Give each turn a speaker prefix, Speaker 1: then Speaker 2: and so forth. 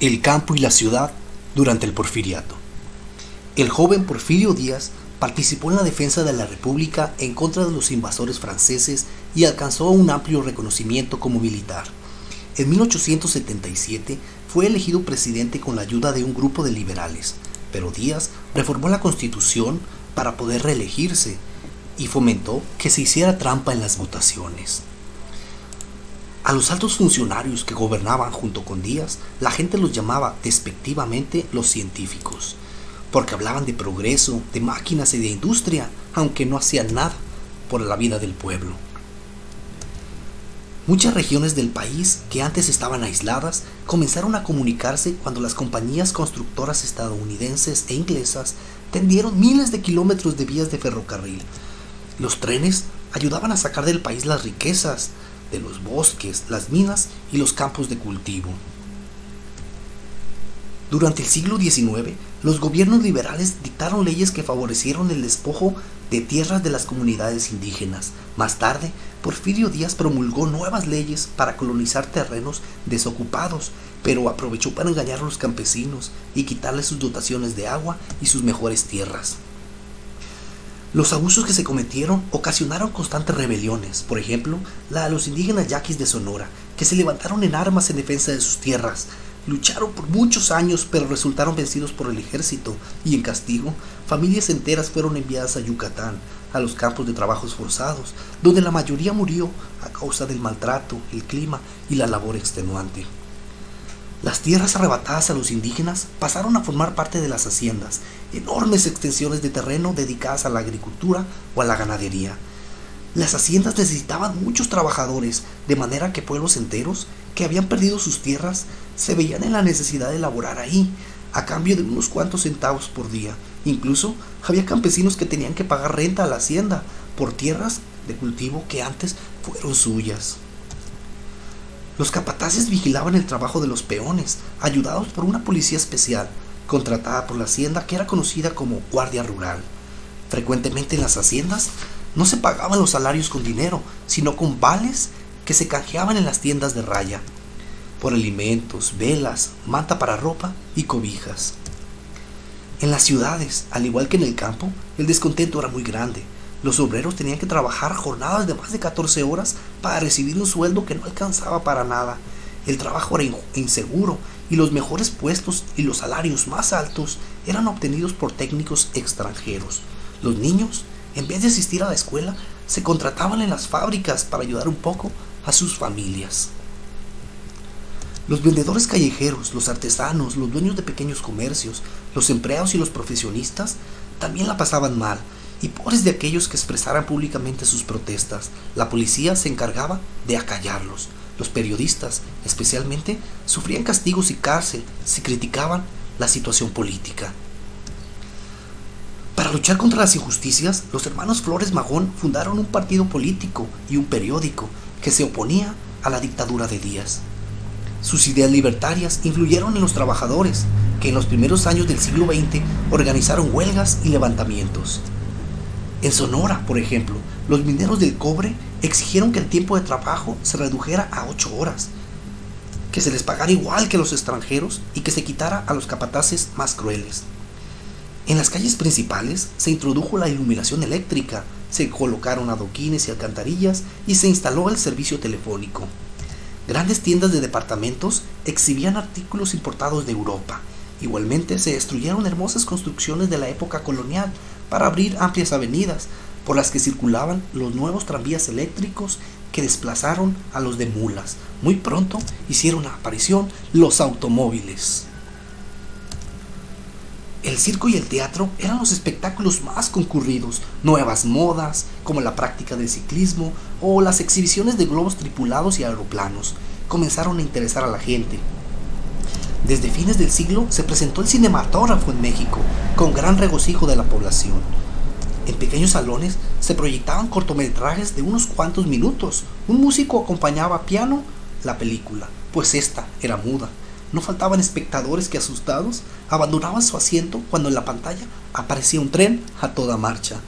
Speaker 1: El campo y la ciudad durante el Porfiriato. El joven Porfirio Díaz participó en la defensa de la República en contra de los invasores franceses y alcanzó un amplio reconocimiento como militar. En 1877 fue elegido presidente con la ayuda de un grupo de liberales, pero Díaz reformó la Constitución para poder reelegirse y fomentó que se hiciera trampa en las votaciones. A los altos funcionarios que gobernaban junto con Díaz, la gente los llamaba despectivamente los científicos, porque hablaban de progreso, de máquinas y de industria, aunque no hacían nada por la vida del pueblo. Muchas regiones del país que antes estaban aisladas comenzaron a comunicarse cuando las compañías constructoras estadounidenses e inglesas tendieron miles de kilómetros de vías de ferrocarril. Los trenes ayudaban a sacar del país las riquezas de los bosques, las minas y los campos de cultivo. Durante el siglo XIX, los gobiernos liberales dictaron leyes que favorecieron el despojo de tierras de las comunidades indígenas. Más tarde, Porfirio Díaz promulgó nuevas leyes para colonizar terrenos desocupados, pero aprovechó para engañar a los campesinos y quitarles sus dotaciones de agua y sus mejores tierras. Los abusos que se cometieron ocasionaron constantes rebeliones, por ejemplo, la de los indígenas yaquis de Sonora, que se levantaron en armas en defensa de sus tierras. Lucharon por muchos años, pero resultaron vencidos por el ejército, y en castigo, familias enteras fueron enviadas a Yucatán, a los campos de trabajos forzados, donde la mayoría murió a causa del maltrato, el clima y la labor extenuante. Las tierras arrebatadas a los indígenas pasaron a formar parte de las haciendas, enormes extensiones de terreno dedicadas a la agricultura o a la ganadería. Las haciendas necesitaban muchos trabajadores, de manera que pueblos enteros que habían perdido sus tierras se veían en la necesidad de laborar ahí, a cambio de unos cuantos centavos por día. Incluso había campesinos que tenían que pagar renta a la hacienda por tierras de cultivo que antes fueron suyas. Los capataces vigilaban el trabajo de los peones, ayudados por una policía especial, contratada por la hacienda que era conocida como Guardia Rural. Frecuentemente en las haciendas no se pagaban los salarios con dinero, sino con vales que se canjeaban en las tiendas de raya, por alimentos, velas, manta para ropa y cobijas. En las ciudades, al igual que en el campo, el descontento era muy grande. Los obreros tenían que trabajar jornadas de más de 14 horas para recibir un sueldo que no alcanzaba para nada. El trabajo era inseguro y los mejores puestos y los salarios más altos eran obtenidos por técnicos extranjeros. Los niños, en vez de asistir a la escuela, se contrataban en las fábricas para ayudar un poco a sus familias. Los vendedores callejeros, los artesanos, los dueños de pequeños comercios, los empleados y los profesionistas también la pasaban mal, y pobres de aquellos que expresaran públicamente sus protestas. La policía se encargaba de acallarlos. Los periodistas, especialmente, sufrían castigos y cárcel si criticaban la situación política. Para luchar contra las injusticias, los hermanos Flores Magón fundaron un partido político y un periódico que se oponía a la dictadura de Díaz. Sus ideas libertarias influyeron en los trabajadores, que en los primeros años del siglo XX organizaron huelgas y levantamientos. En Sonora, por ejemplo, los mineros del cobre exigieron que el tiempo de trabajo se redujera a 8 horas, que se les pagara igual que a los extranjeros y que se quitara a los capataces más crueles. En las calles principales se introdujo la iluminación eléctrica, se colocaron adoquines y alcantarillas y se instaló el servicio telefónico. Grandes tiendas de departamentos exhibían artículos importados de Europa. Igualmente se destruyeron hermosas construcciones de la época colonial para abrir amplias avenidas por las que circulaban los nuevos tranvías eléctricos que desplazaron a los de mulas. Muy pronto hicieron aparición los automóviles. El circo y el teatro eran los espectáculos más concurridos. Nuevas modas, como la práctica del ciclismo o las exhibiciones de globos tripulados y aeroplanos, comenzaron a interesar a la gente. Desde fines del siglo se presentó el cinematógrafo en México, con gran regocijo de la población. En pequeños salones se proyectaban cortometrajes de unos cuantos minutos. Un músico acompañaba a piano la película, pues esta era muda. No faltaban espectadores que, asustados, abandonaban su asiento cuando en la pantalla aparecía un tren a toda marcha.